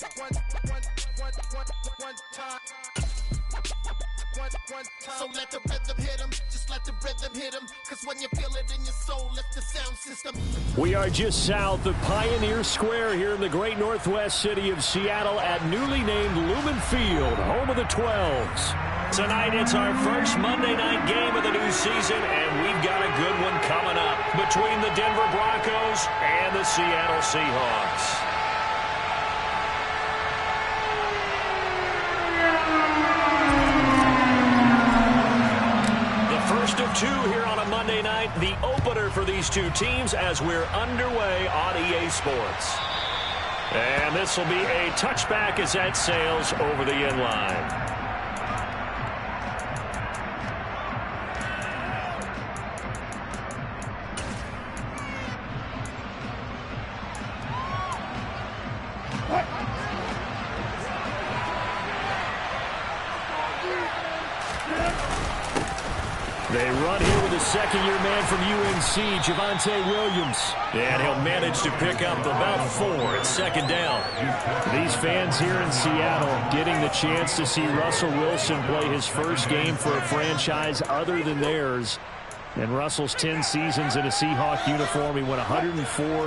So let the rhythm hit him, just let the rhythm hit him, because when you feel it in your soul, lift the sound system. We are just south of Pioneer Square here in the great northwest city of Seattle at newly named Lumen Field, home of the 12s. Tonight it's our first Monday night game of the new season, and we've got a good one coming up between the Denver Broncos and the Seattle Seahawks. First of two here on a Monday night, the opener for these two teams as we're underway on EA Sports. And this will be a touchback as that sails over the end line. They run here with a second-year man from UNC, Javonte Williams. And he'll manage to pick up about 4 at second down. These fans here in Seattle getting the chance to see Russell Wilson play his first game for a franchise other than theirs. In Russell's 10 seasons in a Seahawk uniform, he went 104,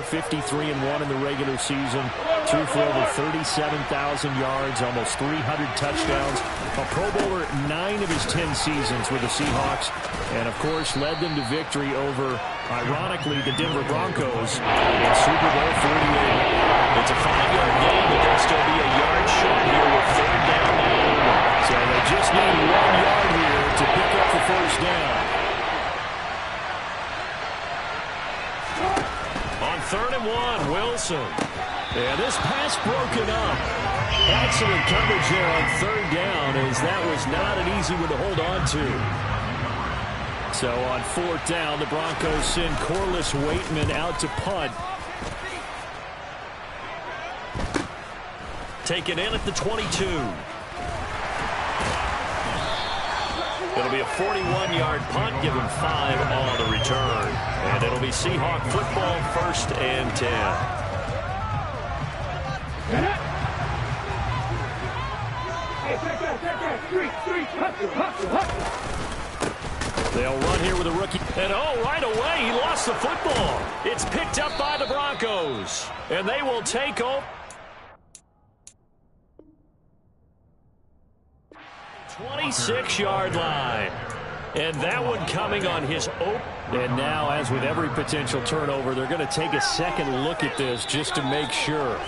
53-1 in the regular season, threw for over 37,000 yards, almost 300 touchdowns. A Pro Bowler 9 of his 10 seasons with the Seahawks, and of course led them to victory over, ironically, the Denver Broncos in Super Bowl 48. It's a 5-yard gain, but they'll still be a yard short here with third down now. So they just need 1 yard here to pick up the first down. On 3rd and 1, Wilson. And this pass broken up. Excellent coverage there on 3rd down, as that was not an easy one to hold on to. So on 4th down, the Broncos send Corliss Waitman out to punt. Taken in at the 22. It'll be a 41-yard punt, give him 5 on the return. And it'll be Seahawk football, 1st and 10. They'll run here with a rookie. And right away, he lost the football. It's picked up by the Broncos. And they will take over. 26-yard line. And that one coming on his open. And now, as with every potential turnover, they're going to take a second look at this just to make sure.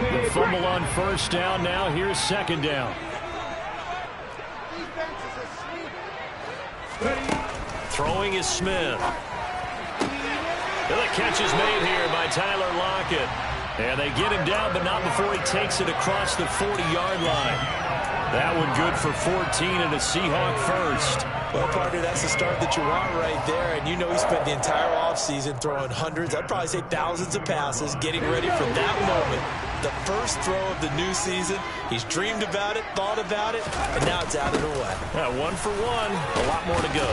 The fumble on 1st down. Now here's 2nd down. Throwing is Smith. The catch is made here by Tyler Lockett. And they get him down, but not before he takes it across the 40-yard line. That one good for 14 and a Seahawk first. Well, partner, that's the start that you want right there. And you know he spent the entire offseason throwing hundreds, I'd probably say thousands of passes, getting ready for that moment. The first throw of the new season. He's dreamed about it, thought about it, and now it's out of the way. 1 for 1, a lot more to go.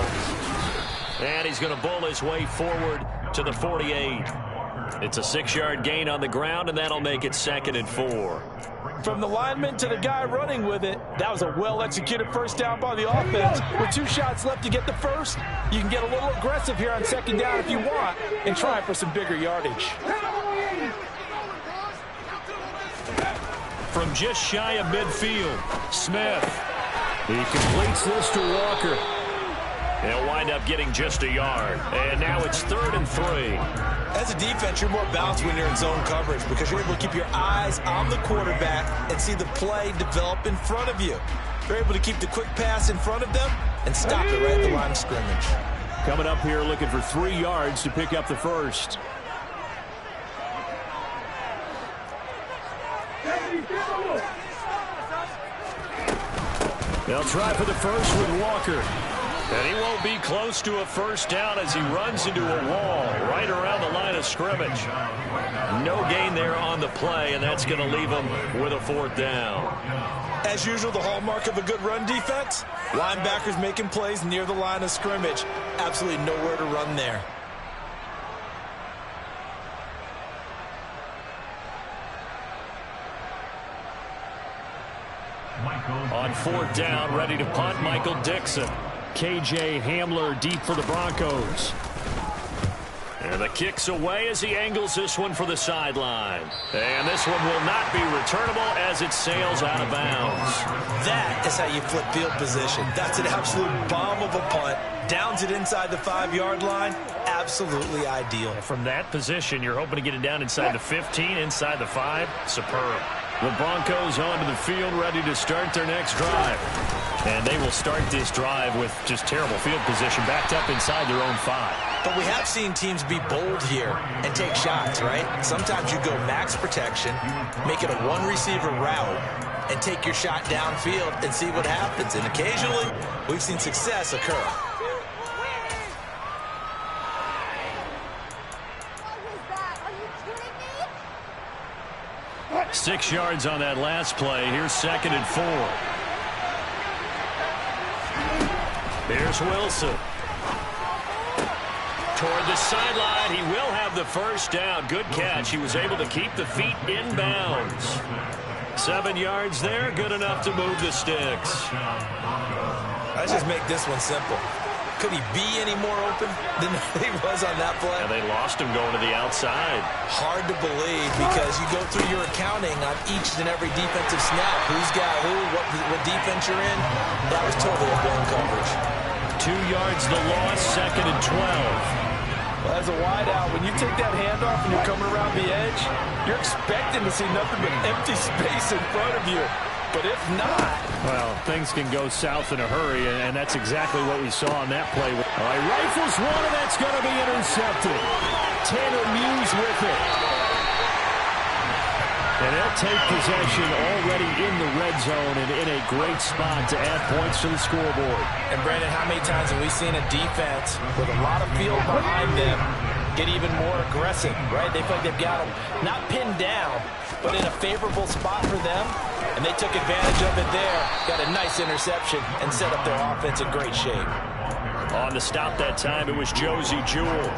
And he's going to bull his way forward to the 48. It's a 6-yard gain on the ground, and that'll make it 2nd and 4. From the lineman to the guy running with it, that was a well-executed first down by the offense. With 2 shots left to get the first, you can get a little aggressive here on 2nd down if you want and try for some bigger yardage. From just shy of midfield, Smith. He completes this to Walker. He'll wind up getting just a yard. And now it's 3rd and 3. As a defense, you're more balanced when you're in zone coverage because you're able to keep your eyes on the quarterback and see the play develop in front of you. You're able to keep the quick pass in front of them and stop it right at the line of scrimmage. Coming up here looking for 3 yards to pick up the first. They'll try for the first with Walker. And he won't be close to a first down as he runs into a wall right around the line of scrimmage. No gain there on the play, and that's going to leave them with a 4th down. As usual, the hallmark of a good run defense, linebackers making plays near the line of scrimmage. Absolutely nowhere to run there. On 4th down, ready to punt, Michael Dixon. KJ Hamler deep for the Broncos. And the kick's away as he angles this one for the sideline. And this one will not be returnable as it sails out of bounds. That is how you flip field position. That's an absolute bomb of a punt. Downs it inside the 5-yard line. Absolutely ideal. From that position, you're hoping to get it down inside the 15, inside the 5. Superb. The Broncos onto the field, ready to start their next drive. And they will start this drive with just terrible field position, backed up inside their own 5. But we have seen teams be bold here and take shots, right? Sometimes you go max protection, make it a one-receiver route, and take your shot downfield and see what happens. And occasionally, we've seen success occur. 6 yards on that last play. Here's 2nd and 4. Here's Wilson. Toward the sideline. He will have the 1st down. Good catch. He was able to keep the feet in bounds. 7 yards there. Good enough to move the sticks. Let's just make this one simple. Could he be any more open than he was on that play? And they lost him going to the outside. Hard to believe because you go through your accounting on each and every defensive snap. Who's got who, what defense you're in. That was totally a blown coverage. 2 yards the loss, 2nd and 12. Well, as a wideout, when you take that handoff and you're coming around the edge, you're expecting to see nothing but empty space in front of you. But if not... Well, things can go south in a hurry, and that's exactly what we saw on that play. All right, rifles one, and that's going to be intercepted. Tanner Muse with it. And they'll take possession already in the red zone and in a great spot to add points to the scoreboard. And, Brandon, how many times have we seen a defense with a lot of field behind them get even more aggressive, right? They feel like they've got them not pinned down, but in a favorable spot for them, and they took advantage of it there, got a nice interception, and set up their offense in great shape. On the stop that time, it was Josie Jewell.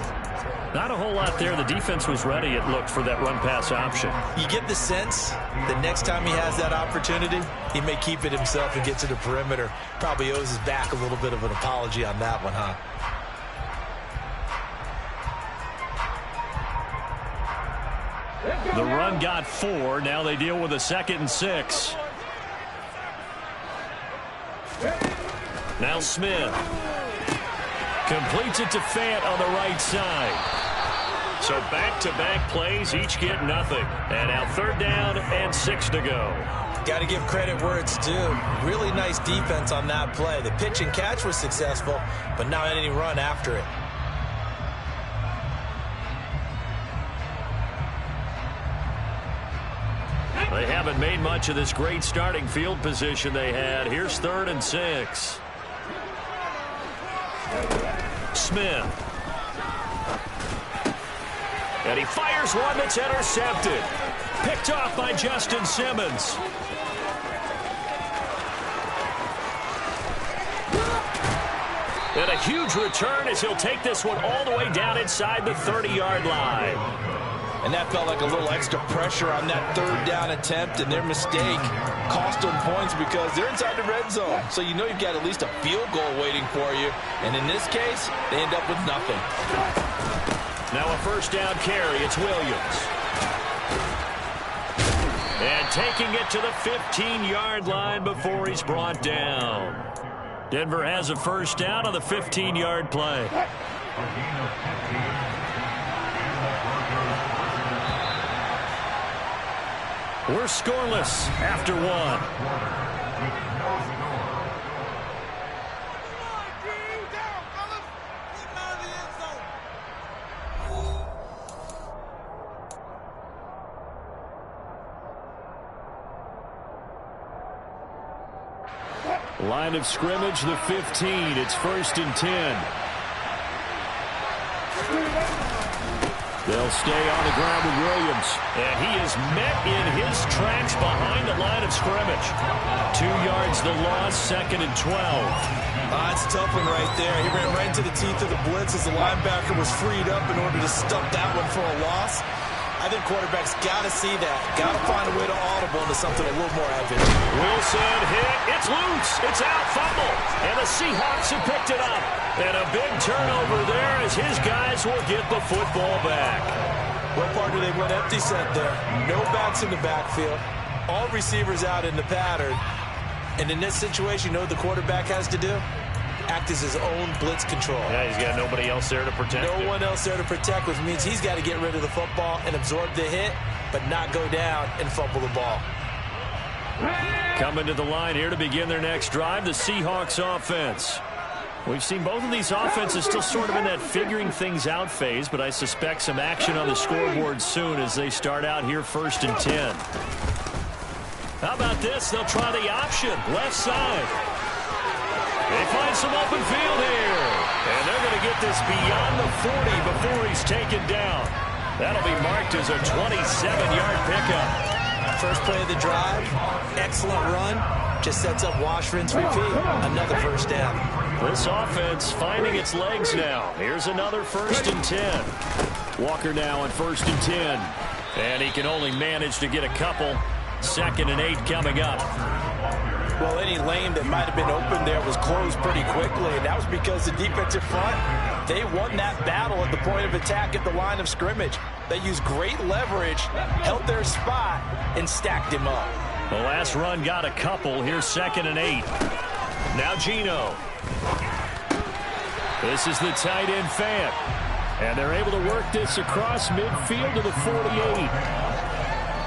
Not a whole lot there. The defense was ready, it looked, for that run-pass option. You get the sense that next time he has that opportunity, he may keep it himself and get to the perimeter. Probably owes his back a little bit of an apology on that one, huh? The run got 4. Now they deal with a 2nd and 6. Now Smith completes it to Fant on the right side. So back-to-back plays, each get nothing. And now 3rd down and 6 to go. Got to give credit where it's due. Really nice defense on that play. The pitch and catch was successful, but not any run after it. They haven't made much of this great starting field position they had. Here's 3rd and 6. Smith. And he fires one that's intercepted. Picked off by Justin Simmons. And a huge return as he'll take this one all the way down inside the 30-yard line. And that felt like a little extra pressure on that 3rd down attempt, and their mistake cost them points because they're inside the red zone. So you know you've got at least a field goal waiting for you. And in this case, they end up with nothing. Now a 1st down carry. It's Williams. And taking it to the 15-yard line before he's brought down. Denver has a 1st down on the 15-yard play. We're scoreless after 1. Line of scrimmage, the 15. It's 1st and 10. They'll stay on the ground with Williams. And he is met in his tracks behind the line of scrimmage. 2 yards the loss, 2nd and 12. That's a tough one right there. He ran right into the teeth of the blitz as the linebacker was freed up in order to stump that one for a loss. I think quarterbacks got to see that. Got to find a way to audible into something a little more advantageous. Wilson hit. It's loose. It's out. Fumble. And the Seahawks have picked it up. And a big turnover there as his guys will get the football back. What partner they went empty set there. No backs in the backfield. All receivers out in the pattern. And in this situation, you know what the quarterback has to do? Act as his own blitz control. Yeah, he's got nobody else there to protect him. No one else there to protect, which means he's got to get rid of the football and absorb the hit, but not go down and fumble the ball. Coming to the line here to begin their next drive, the Seahawks offense. We've seen both of these offenses still sort of in that figuring things out phase, but I suspect some action on the scoreboard soon as they start out here 1st and 10. How about this? They'll try the option, left side. They find some open field here. And they're going to get this beyond the 40 before he's taken down. That'll be marked as a 27-yard pickup. First play of the drive, excellent run. Just sets up wash, rinse, repeat. Another first down. This offense finding its legs now. Here's another 1st and 10. Walker now on 1st and 10. And he can only manage to get a couple. 2nd and 8 coming up. Well, any lane that might have been open there was closed pretty quickly, and that was because the defensive front, they won that battle at the point of attack at the line of scrimmage. They used great leverage, held their spot, and stacked him up. The last run got a couple. Here's 2nd and 8. Now Geno. This is the tight end Fant. And they're able to work this across midfield to the 48.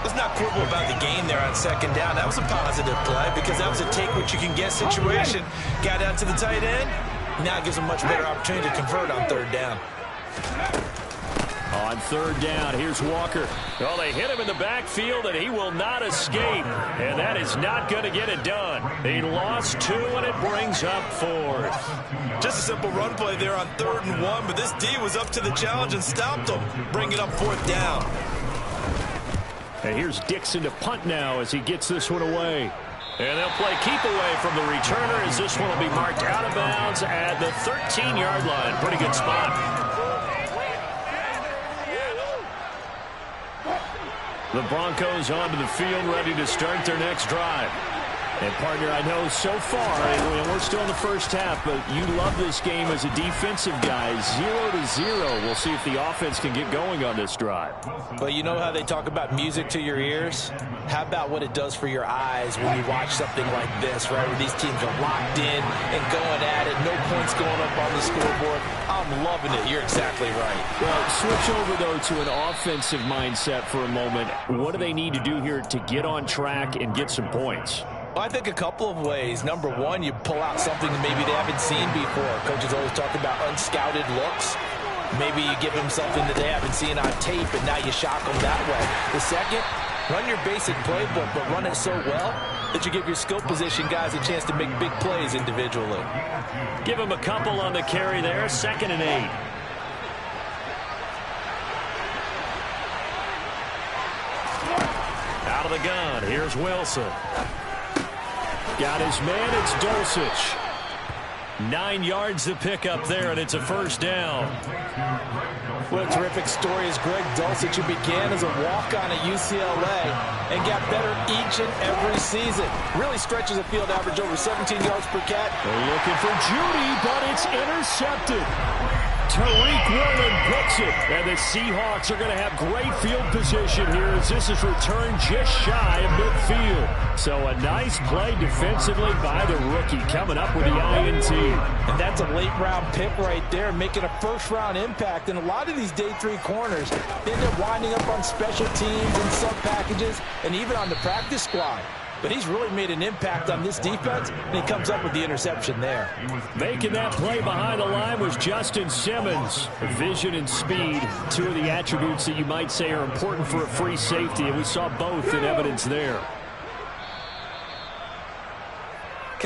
Let's not quibble about the gain there on 2nd down. That was a positive play because that was a take-what-you-can-get situation. Got out to the tight end. Now it gives them much better opportunity to convert on 3rd down. On 3rd down, here's Walker. Well, they hit him in the backfield, and he will not escape. And that is not going to get it done. He lost 2, and it brings up 4th. Just a simple run play there on 3rd and 1, but this D was up to the challenge and stopped him. Bring it up 4th down. And here's Dixon to punt now as he gets this one away. And they'll play keep away from the returner as this one will be marked out of bounds at the 13-yard line. Pretty good spot. The Broncos onto the field ready to start their next drive. And, partner, I know so far, and we're still in the first half, but you love this game as a defensive guy. 0-0. We'll see if the offense can get going on this drive. But you know how they talk about music to your ears? How about what it does for your eyes when you watch something like this, right, where these teams are locked in and going at it, no points going up on the scoreboard? I'm loving it. You're exactly right. Well, switch over, though, to an offensive mindset for a moment. What do they need to do here to get on track and get some points? Well, I think a couple of ways. Number one, you pull out something that maybe they haven't seen before. Coaches always talk about unscouted looks. Maybe you give them something that they haven't seen on tape, and now you shock them that way. The second, run your basic playbook, but run it so well that you give your skill position guys a chance to make big plays individually. Give them a couple on the carry there. 2nd and 8. Out of the gun. Here's Wilson. Got his man. It's Dulcich. 9 yards to pick up there, and it's a 1st down. What a terrific story is Greg Dulcich, who began as a walk-on at UCLA and got better each and every season. Really stretches a field average over 17 yards per catch. They're looking for Judy, but it's intercepted. Tariq Woolen picks it, and the Seahawks are going to have great field position here as this is returned just shy of midfield. So a nice play defensively by the rookie coming up with the INT. And that's a late-round pick right there, making a first-round impact. And a lot of these day 3 corners, they end up winding up on special teams and sub-packages and even on the practice squad. But he's really made an impact on this defense, and he comes up with the interception there. Making that play behind the line was Justin Simmons. Vision and speed, 2 of the attributes that you might say are important for a free safety, and we saw both in evidence there.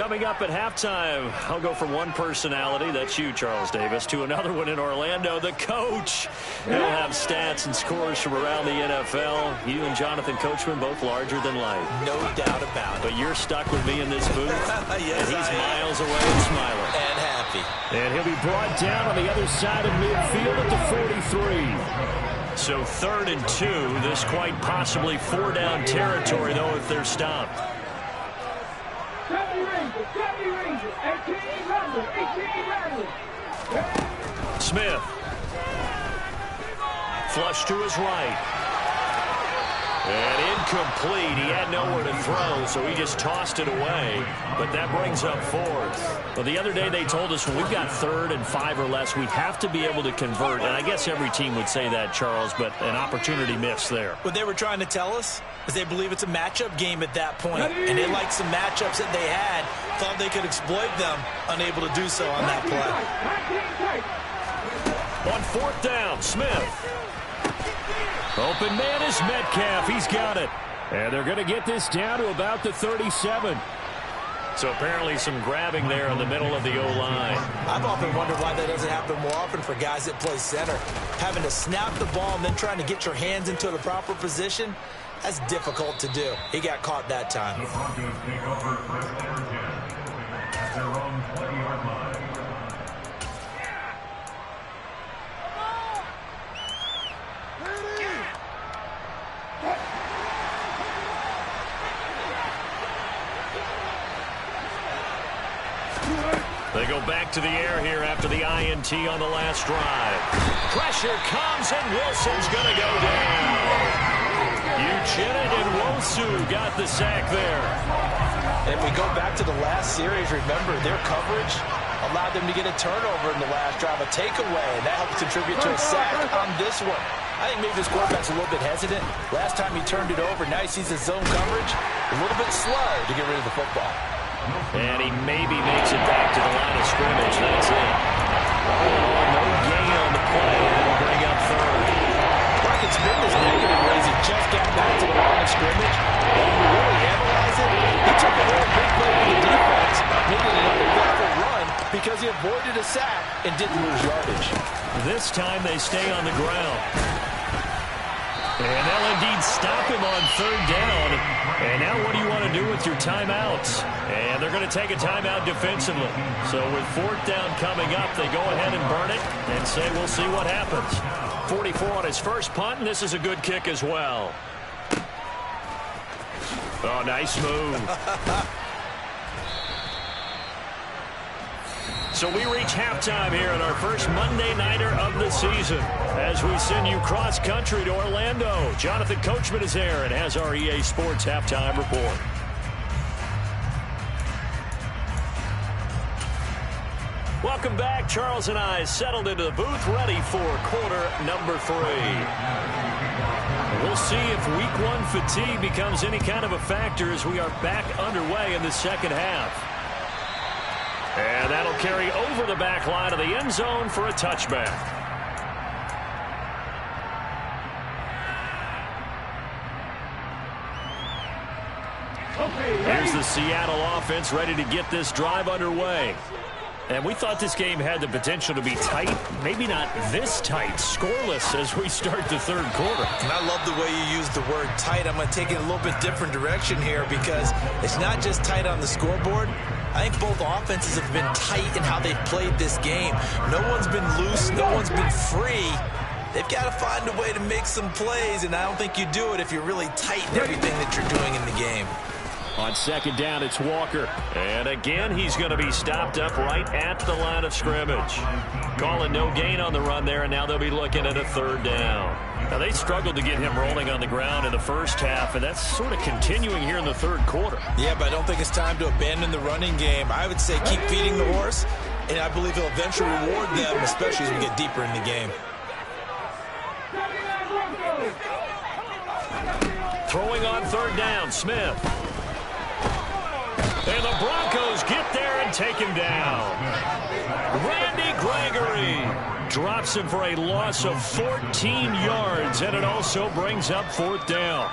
Coming up at halftime, I'll go from one personality, that's you, Charles Davis, to another one in Orlando, the coach. He'll have stats and scores from around the NFL. You and Jonathan Coachman, both larger than life. No doubt about it. But you're stuck with me in this booth. Yes, and he's miles away and smiling. And happy. And he'll be brought down on the other side of midfield at the 43. So 3rd and 2. This quite possibly 4-down territory, though, if they're stopped. Smith. Flush to his right. And incomplete. He had nowhere to throw, so he just tossed it away. But that brings up 4th. Well, the other day they told us when we've got 3rd and 5 or less, we have to be able to convert. And I guess every team would say that, Charles, but an opportunity missed there. What they were trying to tell us is they believe it's a matchup game at that point. And they liked some matchups that they had, thought they could exploit them, unable to do so on that play. On 4th down, Smith. Open man is Metcalf. He's got it. And they're going to get this down to about the 37. So apparently some grabbing there in the middle of the O-line. I've often wondered why that doesn't happen more often for guys that play center. Having to snap the ball and then trying to get your hands into the proper position, that's difficult to do. He got caught that time. The Broncos take over first and 10 at their own 20-yard line. They go back to the air here after the INT on the last drive. Pressure comes, and Wilson's going to go down. Uchenna and Wosu got the sack there. And if we go back to the last series, remember, their coverage allowed them to get a turnover in the last drive, a takeaway, and that helped contribute to a sack on this one. I think maybe this quarterback's a little bit hesitant. Last time he turned it over, now he sees his zone coverage, a little bit slow to get rid of the football. And he maybe makes it back to the line of scrimmage. That's it. Oh, no gain on the play. That'll bring up 3rd. It's been this negative ways he just got back to the line of scrimmage. And when you really analyze it, he took a real big play for the defense, needed another vertical run because he avoided a sack and didn't lose yardage. This time they stay on the ground. And they'll indeed stop him on 3rd down. And now what do you want to do with your timeouts? And they're going to take a timeout defensively. So with 4th down coming up, they go ahead and burn it and say we'll see what happens. 44 on his first punt, and this is a good kick as well. Oh, nice move. So we reach halftime here in our first Monday Nighter of the season as we send you cross-country to Orlando. Jonathan Coachman is there and has our EA Sports Halftime Report. Welcome back. Charles and I settled into the booth, ready for quarter number 3. We'll see if week 1 fatigue becomes any kind of a factor as we are back underway in the second half. And that'll carry over the back line of the end zone for a touchback. Here's the Seattle offense ready to get this drive underway. And we thought this game had the potential to be tight, maybe not this tight, scoreless as we start the 3rd quarter. And I love the way you use the word tight. I'm going to take it a little bit different direction here because it's not just tight on the scoreboard. I think both offenses have been tight in how they've played this game. No one's been loose. No one's been free. They've got to find a way to make some plays, and I don't think you do it if you're really tight in everything that you're doing in the game. On 2nd down, it's Walker. And again, he's going to be stopped up right at the line of scrimmage. Calling no gain on the run there, and now they'll be looking at a 3rd down. Now, they struggled to get him rolling on the ground in the first half, and that's sort of continuing here in the 3rd quarter. Yeah, but I don't think it's time to abandon the running game. I would say keep feeding the horse, and I believe he'll eventually reward them, especially as we get deeper in the game. Throwing on 3rd down, Smith. And the Broncos get there and take him down. Randy Gregory drops him for a loss of 14 yards, and it also brings up 4th down.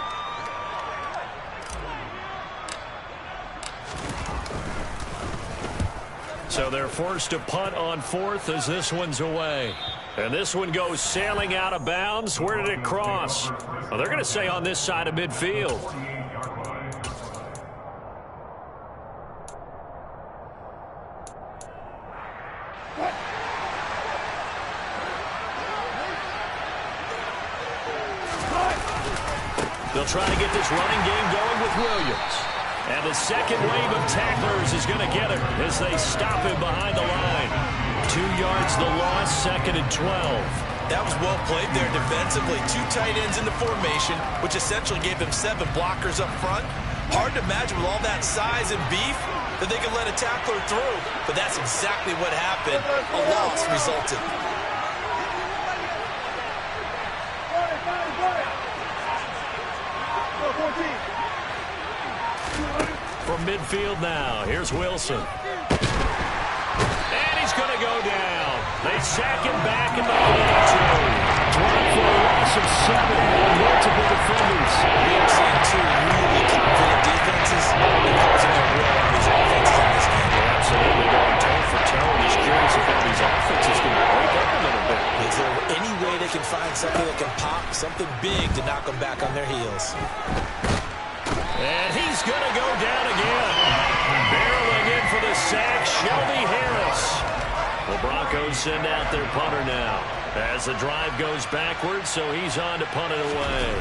So they're forced to punt on fourth as this one's away. And this one goes sailing out of bounds. Where did it cross? Well, they're going to say on this side of midfield. They'll try to get this running game going with Williams. And the second wave of tacklers is going to get it as they stop him behind the line. 2 yards the loss, 2nd and 12. That was well played there defensively. 2 tight ends in the formation, which essentially gave them 7 blockers up front. Hard to imagine with all that size and beef that they could let a tackler through. But that's exactly what happened. A loss resulted. From midfield now, here's Wilson. And he's going to go down. They sack him back at the 42. Dropped for a loss of 7 on multiple defenders. We have seen 2 really confident defenses imposing their will on these offenses in this game. They're absolutely going toe for toe. Just curious if all these offenses can break up a little bit. Is there any way they can find something that can pop, something big to knock them back on their heels? And he's going to go down again. Barreling in for the sack, Shelby Harris. The Broncos send out their punter now as the drive goes backwards, so he's on to punt it away.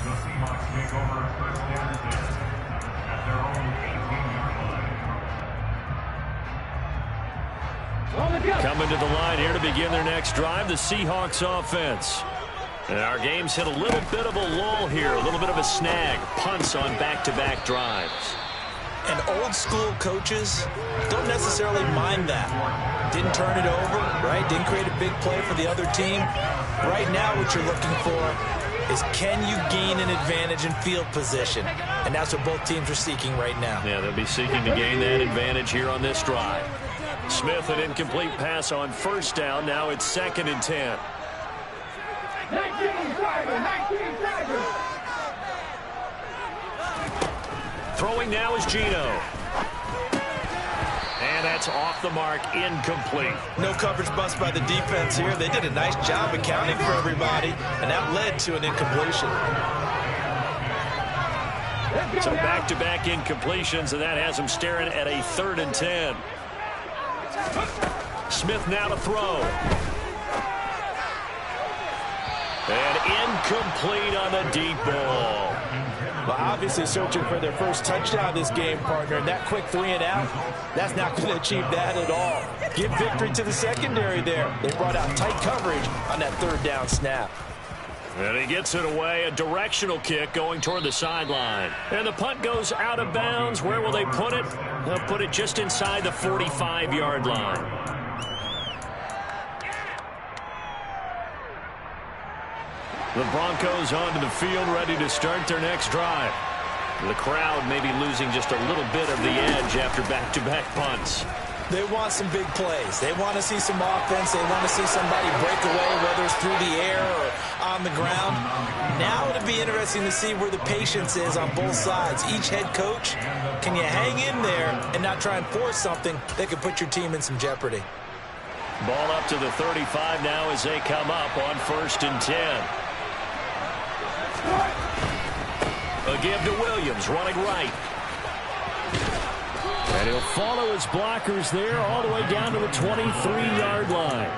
The Seahawks take over 1st and 10 at their own 18-yard line. Coming to the line here to begin their next drive, the Seahawks offense. And our game's hit a little bit of a lull here, a little bit of a snag. Punts on back-to-back drives. And old-school coaches don't necessarily mind that. Didn't turn it over, right? Didn't create a big play for the other team. Right now what you're looking for is can you gain an advantage in field position? And that's what both teams are seeking right now. Yeah, they'll be seeking to gain that advantage here on this drive. Smith, an incomplete pass on 1st down. Now it's 2nd and 10. Throwing now is Gino. And that's off the mark, incomplete. No coverage bust by the defense here. They did a nice job accounting for everybody, and that led to an incompletion. So back-to-back incompletions, and that has them staring at a 3rd and 10. Smith now to throw. And incomplete on the deep ball. Well, obviously searching for their first touchdown this game, partner. And that quick 3 and out, that's not going to achieve that at all. Give victory to the secondary there. They brought out tight coverage on that 3rd down snap. And he gets it away, a directional kick going toward the sideline. And the punt goes out of bounds. Where will they put it? They'll put it just inside the 45-yard line. The Broncos onto the field, ready to start their next drive. The crowd may be losing just a little bit of the edge after back-to-back punts. They want some big plays. They want to see some offense. They want to see somebody break away, whether it's through the air or on the ground. Now it'll be interesting to see where the patience is on both sides. Each head coach, can you hang in there and not try and force something that could put your team in some jeopardy? Ball up to the 35 now as they come up on 1st and 10. A give to Williams, running right. And he'll follow his blockers there all the way down to the 23-yard line.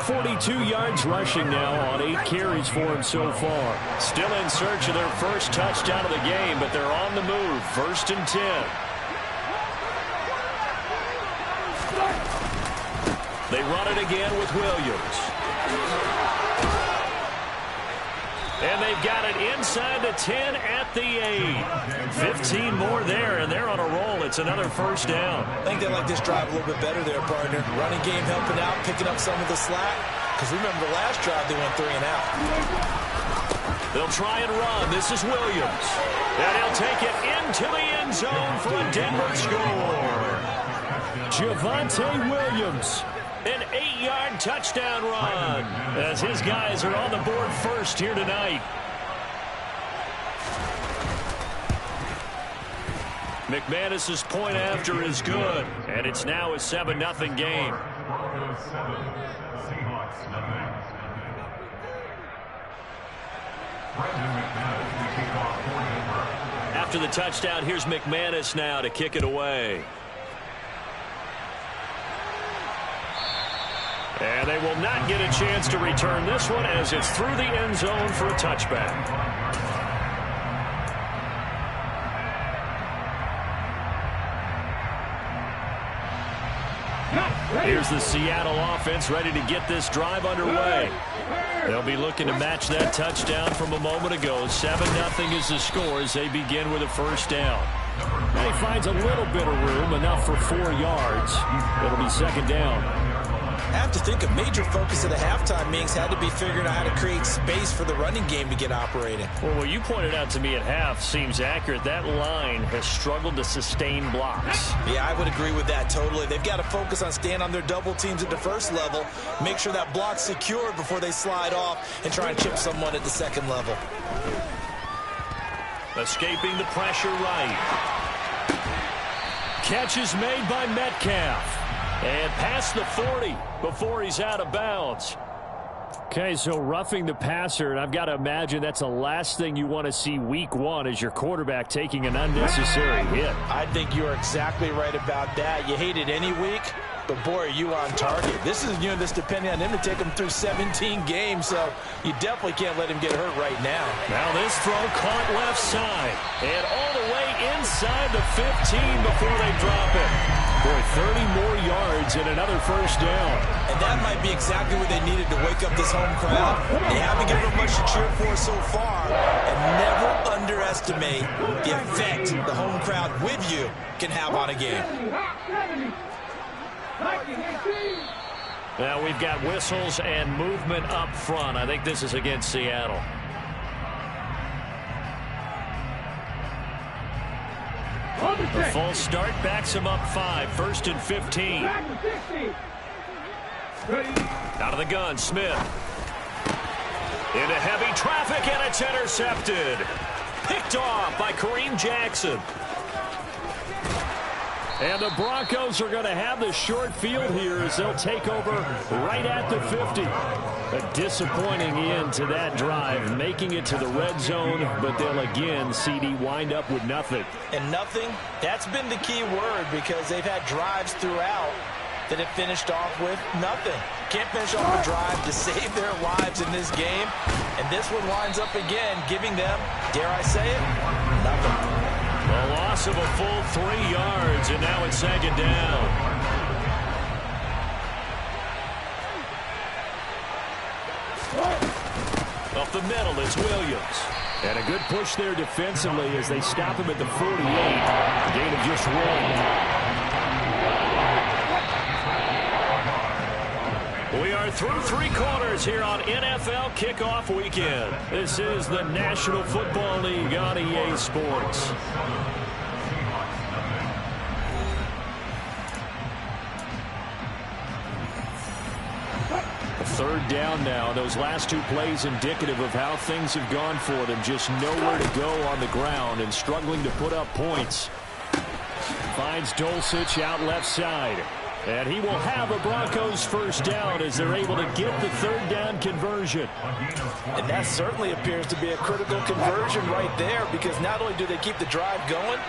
42 yards rushing now on 8 carries for him so far. Still in search of their first touchdown of the game, but they're on the move. 1st and 10. They run it again with Williams. And they've got it inside the 10 at the 8. 15 more there, and they're on a roll. It's another 1st down. I think they like this drive a little bit better there, partner. Running game helping out, picking up some of the slack. Because remember the last drive, they went 3 and out. They'll try and run. This is Williams. And he'll take it into the end zone for a Denver score. Javonte Williams. An 8-yard touchdown run as his guys are on the board first here tonight. McManus's point after is good, and it's now a 7-0 game. Broncos 7, Seahawks 0. After the touchdown, here's McManus now to kick it away. And they will not get a chance to return this one as it's through the end zone for a touchback. Here's the Seattle offense ready to get this drive underway. They'll be looking to match that touchdown from a moment ago. 7-0 is the score as they begin with a first down. Now he finds a little bit of room, enough for 4 yards. It'll be second down. I have to think a major focus of the halftime meetings had to be figuring out how to create space for the running game to get operating. Well, what you pointed out to me at half seems accurate. That line has struggled to sustain blocks. Yeah, I would agree with that totally. They've got to focus on staying on their double teams at the first level, make sure that block's secure before they slide off and try and chip someone at the second level. Escaping the pressure right. Catch is made by Metcalf. And past the 40 before he's out of bounds. Okay, so roughing the passer, and I've got to imagine that's the last thing you want to see week 1 as your quarterback taking an unnecessary hit. I think you're exactly right about that. You hate it any week, but boy, are you on target. This is a unit that's depending on him to take him through 17 games, so you definitely can't let him get hurt right now. Now this throw caught left side, and all the way inside the 15 before they drop it. Boy, 30 more yards and another first down. And that might be exactly what they needed to wake up this home crowd. They haven't given them much to cheer for so far. And never underestimate the effect the home crowd with you can have on a game. Now we've got whistles and movement up front. I think this is against Seattle. The full start backs him up 5, 1st and 15. Out of the gun, Smith. Into heavy traffic, and it's intercepted. Picked off by Kareem Jackson. And the Broncos are going to have the short field here as they'll take over right at the 50. A disappointing end to that drive, making it to the red zone, but they'll again, CD, wind up with nothing. And nothing, that's been the key word because they've had drives throughout that have finished off with nothing. Can't finish off a drive to save their lives in this game. And this one winds up again, giving them, dare I say it, nothing. A loss of a full 3 yards, and now it's second down. Up the middle, it's Williams. And a good push there defensively as they stop him at the 48. A gain of just 1. We are through 3 quarters here on NFL Kickoff Weekend. This is the National Football League on EA Sports. Third down now. Those last 2 plays indicative of how things have gone for them. Just nowhere to go on the ground and struggling to put up points. Finds Dulcich out left side. And he will have a Broncos first down as they're able to get the third down conversion. And that certainly appears to be a critical conversion right there because not only do they keep the drive going,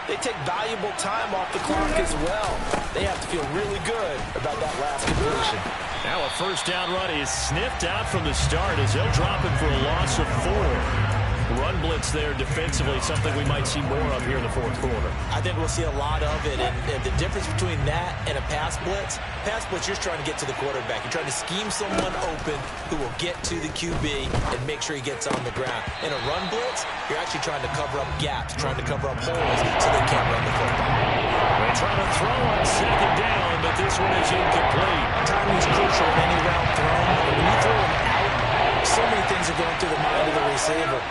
they take valuable time off the clock as well. They have to feel really good about that last completion. Now a first down run is sniffed out from the start as they'll drop it for a loss of 4. Run blitz there defensively, something we might see more of here in the fourth quarter. I think we'll see a lot of it, and the difference between that and a pass blitz, you're just trying to get to the quarterback. You're trying to scheme someone open who will get to the QB and make sure he gets on the ground. In a run blitz, you're actually trying to cover up gaps, trying to cover up holes so they can't run the football. They're trying to throw on second down, but this one is incomplete. Timing is crucial in any route thrown. When you throw them out, so many things are going through the mind of the receiver.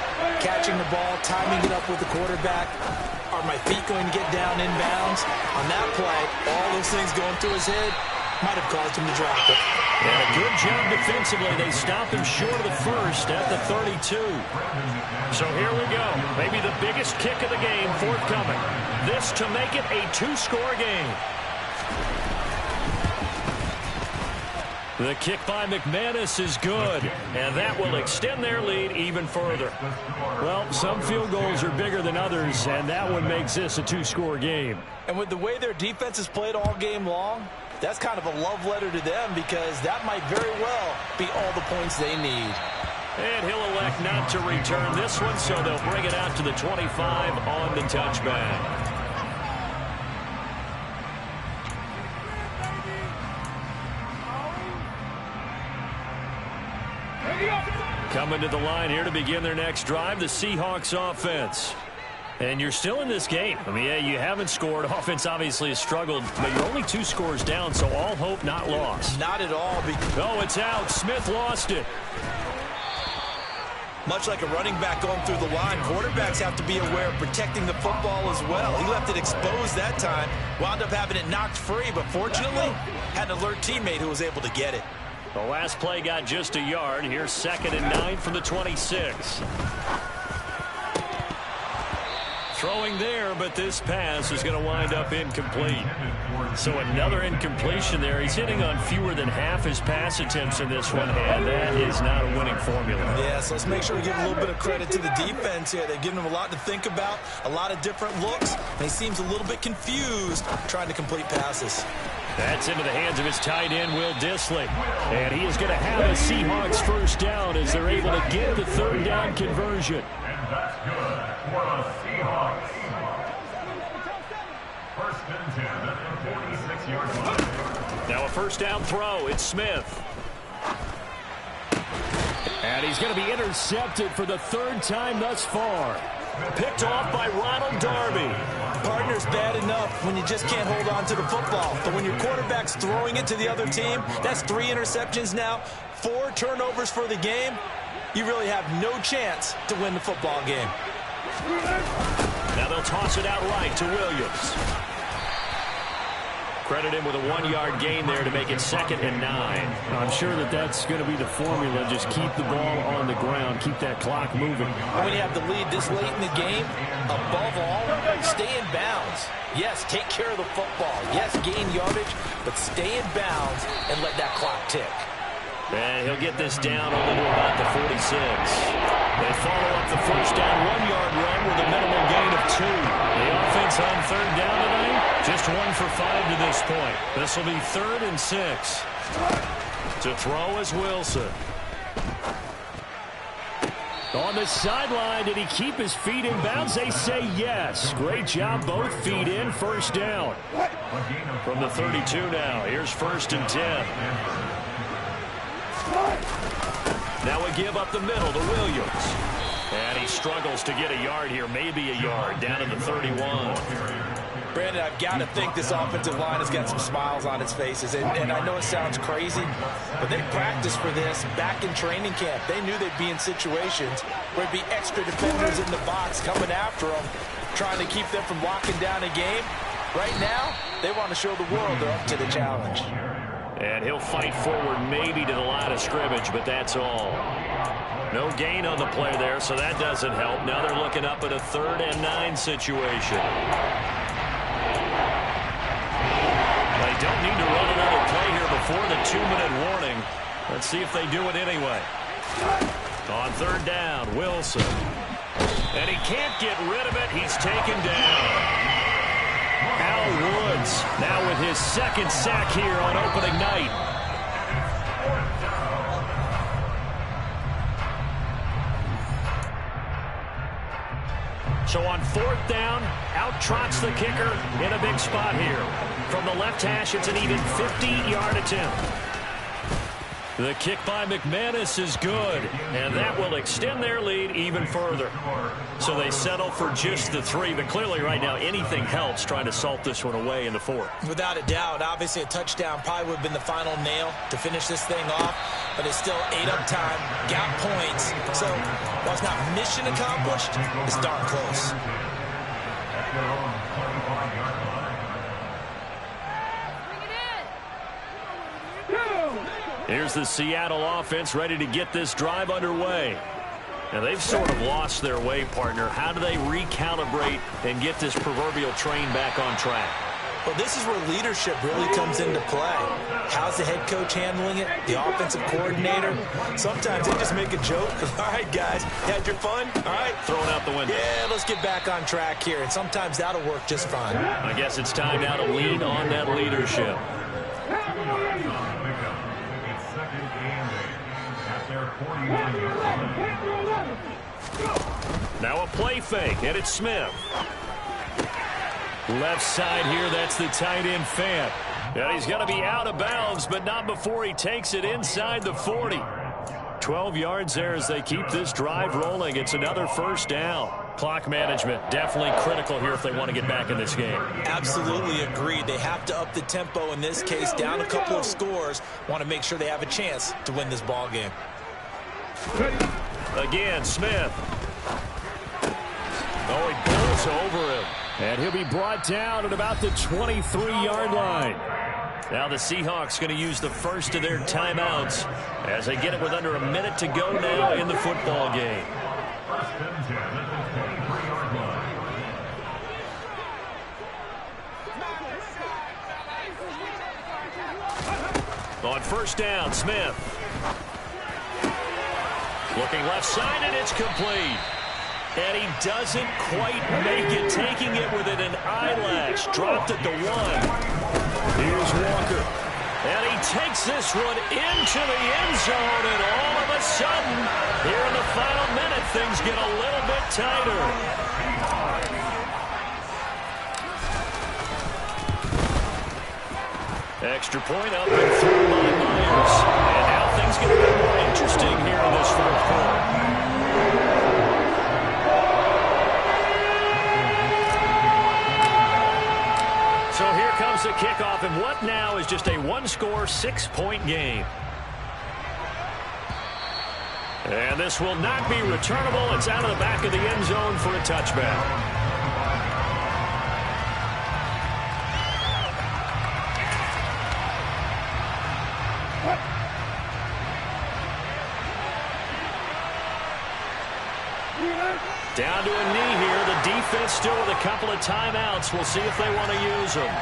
Catching the ball, timing it up with the quarterback. Are my feet going to get down inbounds? On that play, all those things going through his head, Might have caused him to drop it. And a good job defensively. They stopped him short of the first at the 32. So here we go. Maybe the biggest kick of the game forthcoming. This to make it a two-score game. The kick by McManus is good, and that will extend their lead even further. Well, some field goals are bigger than others, and that one makes this a two-score game. And with the way their defense has played all game long, that's kind of a love letter to them because that might very well be all the points they need. And he'll elect not to return this one, so they'll bring it out to the 25 on the touchback. Coming to the line here to begin their next drive, the Seahawks offense. And you're still in this game. I mean, yeah, you haven't scored. Offense obviously has struggled, but you're only 2 scores down, so all hope not lost. Not at all. Oh, it's out. Smith lost it. Much like a running back going through the line, quarterbacks have to be aware of protecting the football as well. He left it exposed that time, wound up having it knocked free, but fortunately had an alert teammate who was able to get it. The last play got just a yard. Here's 2nd and 9 from the 26. Throwing there, but this pass is going to wind up incomplete. So another incompletion there. He's hitting on fewer than half his pass attempts in this one, and that is not a winning formula. Yeah, so let's make sure we give a little bit of credit to the defense here. They've given him a lot to think about, a lot of different looks, and he seems a little bit confused trying to complete passes. That's into the hands of his tight end, Will Dissly. And he is going to have a Seahawks first down as they're able to get the 3rd down conversion. And that's good for the Seahawks. 1st and 10 at the 46-yard line. Now a first down throw. It's Smith. And he's going to be intercepted for the 3rd time thus far. Picked off by Ronald Darby. Partner's bad enough when you just can't hold on to the football. But when your quarterback's throwing it to the other team, that's 3 interceptions now, 4 turnovers for the game. You really have no chance to win the football game. Now they'll toss it out right to Williams. Credit him with a 1-yard gain there to make it 2nd and 9. I'm sure that that's going to be the formula. Just keep the ball on the ground. Keep that clock moving. And when you have the lead this late in the game, above all, stay in bounds. Yes, take care of the football. Yes, gain yardage, but stay in bounds and let that clock tick. And he'll get this down only to about the 46. They follow up the first down 1-yard run with a minimal gain of 2. The offense on 3rd down tonight, just 1 for 5 to this point. This will be 3rd and 6. To throw is Wilson. On the sideline, did he keep his feet in bounds? They say yes. Great job, both feet in, first down. From the 32 now, here's 1st and 10. Now we give up the middle to Williams. And he struggles to get a yard here, maybe a yard, down to the 31. Brandon, I've got to think this offensive line has got some smiles on its faces. And I know it sounds crazy, but they practiced for this back in training camp. They knew they'd be in situations where it'd be extra defenders in the box coming after them, trying to keep them from locking down a game. Right now, they want to show the world they're up to the challenge. And he'll fight forward maybe to the line of scrimmage, but that's all. No gain on the play there, so that doesn't help. Now they're looking up at a 3rd and 9 situation. They don't need to run another play here before the 2-minute warning. Let's see if they do it anyway. On 3rd down, Wilson. And he can't get rid of it. He's taken down. Al Woods now with his 2nd sack here on opening night. So on 4th down, out trots the kicker in a big spot here. From the left hash, it's an even 50-yard attempt. The kick by McManus is good, and that will extend their lead even further. So they settle for just the 3, but clearly right now anything helps trying to salt this one away in the 4th. Without a doubt, obviously a touchdown probably would have been the final nail to finish this thing off, but it's still 8 up time, got points. So while it's not mission accomplished, it's darn close. At their own 25-yard line. Here's the Seattle offense ready to get this drive underway. Now, they've sort of lost their way, partner. How do they recalibrate and get this proverbial train back on track? Well, this is where leadership really comes into play. How's the head coach handling it? The offensive coordinator? Sometimes they just make a joke. All right, guys, had your fun? All right. Throw it out the window. Yeah, let's get back on track here. And sometimes that'll work just fine. I guess it's time now to lean on that leadership. It's second and 8 at their 41-yard line. Now a play fake, and it's Smith. Left side here, that's the tight end Fant. And he's going to be out of bounds, but not before he takes it inside the 40. 12 yards there as they keep this drive rolling. It's another first down. Clock management definitely critical here if they want to get back in this game. Absolutely agreed. They have to up the tempo in this case, down a couple of scores. Want to make sure they have a chance to win this ball game. Again, Smith. Oh, he pulls over him. And he'll be brought down at about the 23-yard line. Now the Seahawks going to use the first of their timeouts as they get it with under a minute to go now in the football game. First and 10 at the 23-yard line. On first down, Smith. Looking left side, and it's complete. And he doesn't quite make it, taking it within an eyelash. Dropped at the 1. Here's Walker. And he takes this one into the end zone, and all of a sudden, here in the final minute, things get a little bit tighter. Extra point up and through by Myers. And now things get a bit more interesting here in this fourth quarter. So here comes the kickoff, and what now is just a one-score, 6-point game. And this will not be returnable. It's out of the back of the end zone for a touchback. Down to a knee here. The defense still with a couple of timeouts. We'll see if they want to use them.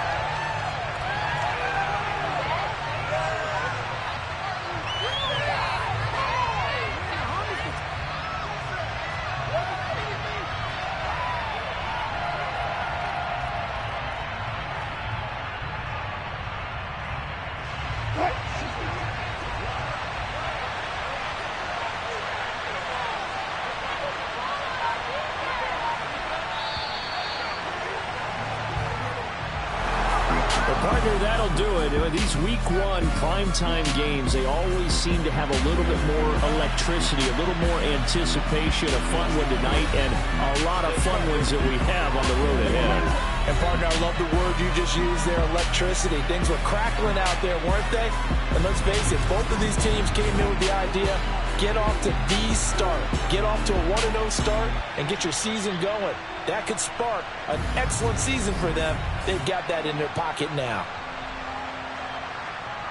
Partner, that'll do it. These week one primetime games, they always seem to have a little bit more electricity, a little more anticipation. A fun one tonight, and a lot of fun ones that we have on the road ahead. And, partner, I love the word you just used there, electricity. Things were crackling out there, weren't they? And let's face it, both of these teams came in with the idea, get off to the start. Get off to a 1-0 start and get your season going. That could spark an excellent season for them. They've got that in their pocket now.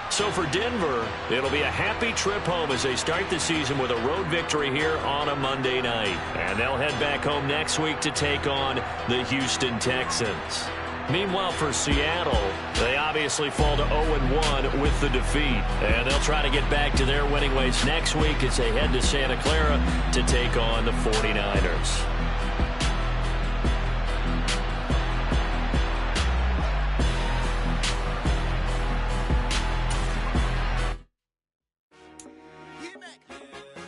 So for Denver, it'll be a happy trip home as they start the season with a road victory here on a Monday night. And they'll head back home next week to take on the Houston Texans. Meanwhile, for Seattle, they obviously fall to 0-1 with the defeat. And they'll try to get back to their winning ways next week as they head to Santa Clara to take on the 49ers.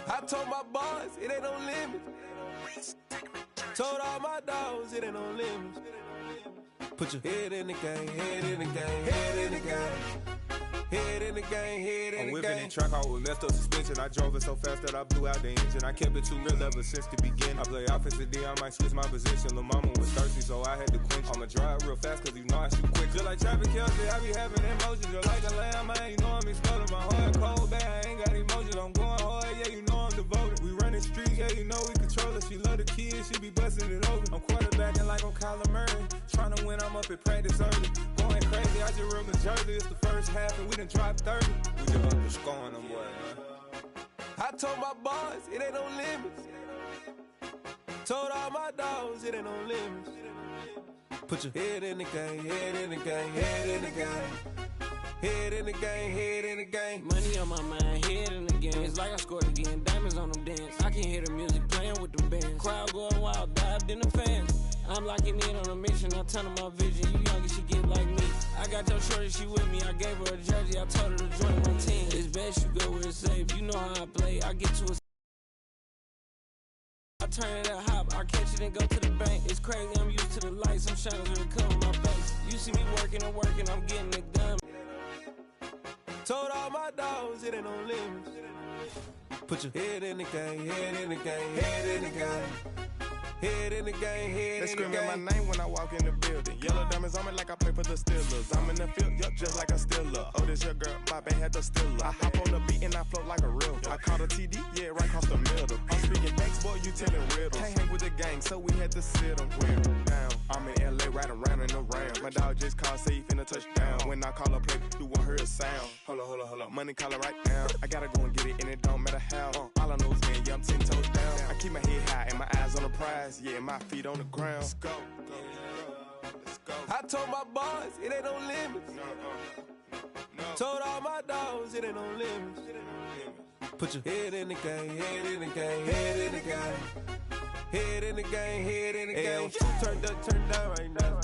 I told my boys, it ain't no limits. Told all my dogs, it ain't no limits. Put your head in the game, head in the game, head in the game. Head in the game, head in the game. I'm whipping and track out with messed up suspension. I drove it so fast that I blew out the engine. I kept it too real ever since the beginning. I play offensive D, I might switch my position. Lil' mama was thirsty, so I had to quench. I'ma drive real fast, cause you know I shoot quick. Just like Travis Kelce, I be having emotions. Just like a lamb, man, you know I'm exploding. My heart cold, bad, I ain't got emotions. I'm going hard, yeah, you know I'm devoted. We running streets, yeah, you know we control it. She love the kids, she be busting it over. I'm quarterbacking like I'm Kyler Murray. Trying to win, I'm up at practice early. Going crazy, I just ripped the jersey. It's the first half and we done dropped 30. We just underscoring them, boy, man. I told my boys, it ain't no limits. Told all my dogs, it ain't no limits. Put your head in the game, head in the game, head in the game. Head in the game, head in the game. Money on my mind, head in the game. It's like I scored again, diamonds on them dance. I can hear the music playing with the bands. Crowd going wild, dived in the fans. I'm locking in on a mission, I turn on my vision. You young and she get like me. I got your shorty, she with me. I gave her a jersey, I told her to join my team. It's best you go where it's safe. You know how I play, I get to a I turn it up hop, I catch it and go to the bank. It's crazy, I'm used to the lights, I'm shining to cover my face. You see me working and working, I'm getting it done. Told all my dogs, it ain't no limits. Put your head in the game, head in the game, head in the game. Head in the game, head They in the game. screaming my name when I walk in the building. Yellow diamonds on me like I play for the Steelers. I'm in the field, yup, just like a Steeler. Oh, this your girl, my band had the Steeler. I hop on the beat and I float like a river. I caught a TD, yeah, right across the middle. I'm speaking thanks, boy, you telling riddles. Can't hang with the gang, so we had to sit them down. I'm in LA, riding round and around. My dog just called, say he finna touch down. When I call a play, you won't hear a sound. Hold up, money calling right now. I gotta go and get it, and it don't matter how. All I know is, man, yeah, I'm 10 toes down. I keep my head high and my eyes on the prize. Yeah, my feet on the ground. Let's go. I told my boys, it ain't no limits. Told all my dogs, it ain't no limits. Put your head in the game, head in the game, head in the game. Head in the game, head in the game. Two turned up, turned down right now.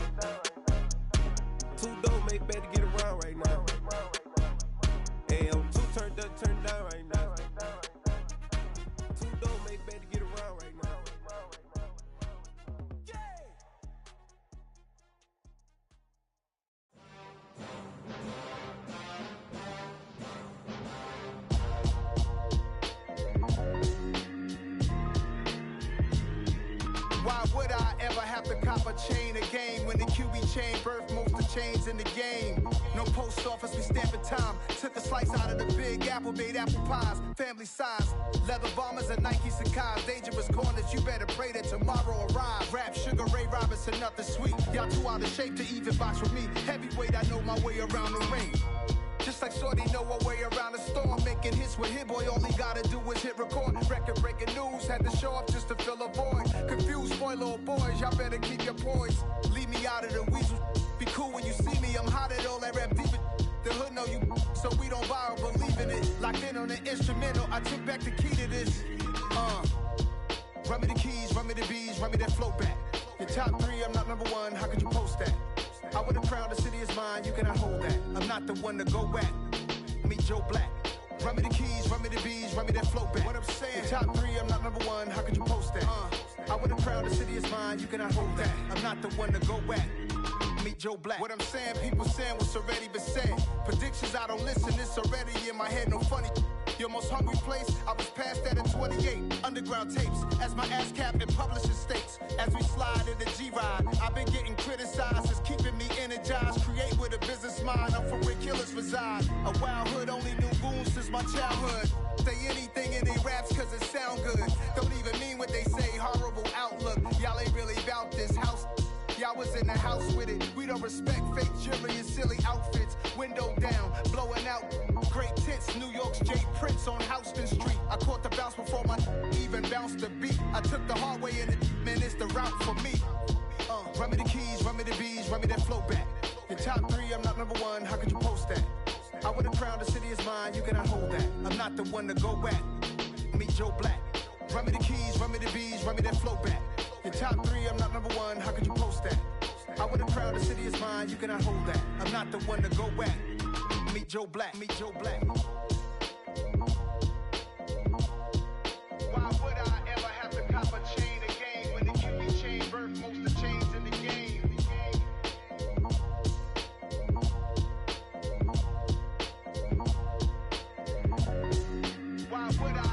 Two dope make better get around right now. Two turned up, turned down right now. Two dope make better get around right now. Why would I ever have to cop a chain a game when the QB chain birthed most of chains in the game? No post office, we stamping time. Took a slice out of the big apple, made apple pies, family size. Leather bombers and Nike Sacai's. Dangerous corners, you better pray that tomorrow arrive. Rap, Sugar Ray Robinson, nothing sweet. Y'all too out of shape to even box with me. Heavyweight, I know my way around the ring. Just like Shorty know her way around the storm. Making hits with Hit Boy, all he gotta do is hit record. Record breaking news, had to show up just to fill a void. Confused, spoil little boys, y'all better keep your poise. Leave me out of the weasel. Be cool when you see me, I'm hot at all that rap deep. The hood know you, so we don't borrow, believe in it. Locked in on the instrumental, I took back the key to this. Run me the keys, run me the bees, run me that flow back. Your top three, I'm not number one, how could you post that? I would've crowned the city is mine, you cannot hold that. I'm not the one to go back. Meet Joe Black. Run me the keys, run me the bees, run me that flow back. What I'm saying, your top three, I'm not number one, how could you post that? I would've crowned the city is mine, you cannot hold that. I'm not the one to go back. Meet Joe Black. What I'm saying, people saying what's already been said. Predictions, I don't listen, it's already in my head, no funny. Your most hungry place, I was past that in 28. Underground tapes, as my ass cap in publishing states. As we slide in the G-Ride, I've been getting criticized, it's keeping me energized. Create with a business mind, I'm from where killers reside. A wild hood, only knew goons since my childhood. Say anything in they raps cause it sound good. Don't even mean what they say, horrible outlook. Y'all ain't really about this house. Y'all was in the house with it. We don't respect fake jewelry and silly outfits. Window down, blowing out. Great tits, New York's J. Prince on Houston Street. I caught the bounce before my even bounced the beat. I took the hard way in it, man, it's the route for me. Run me the keys, run me the bees, run me that flow back. Your top three, I'm not number one, how could you post that? I would've crowned the city is mine, you cannot hold that. I'm not the one to go back. Meet Joe Black. Run me the keys, run me the bees, run me that flow back. Your top three, I'm not number one, how could you post that? I would've crowned the city is mine, you cannot hold that. I'm not the one to go back. Meet Joe Black, meet Joe Black. Why would I ever have to cop a chain a game when the QB chain birthed most of chains in the game? Why would I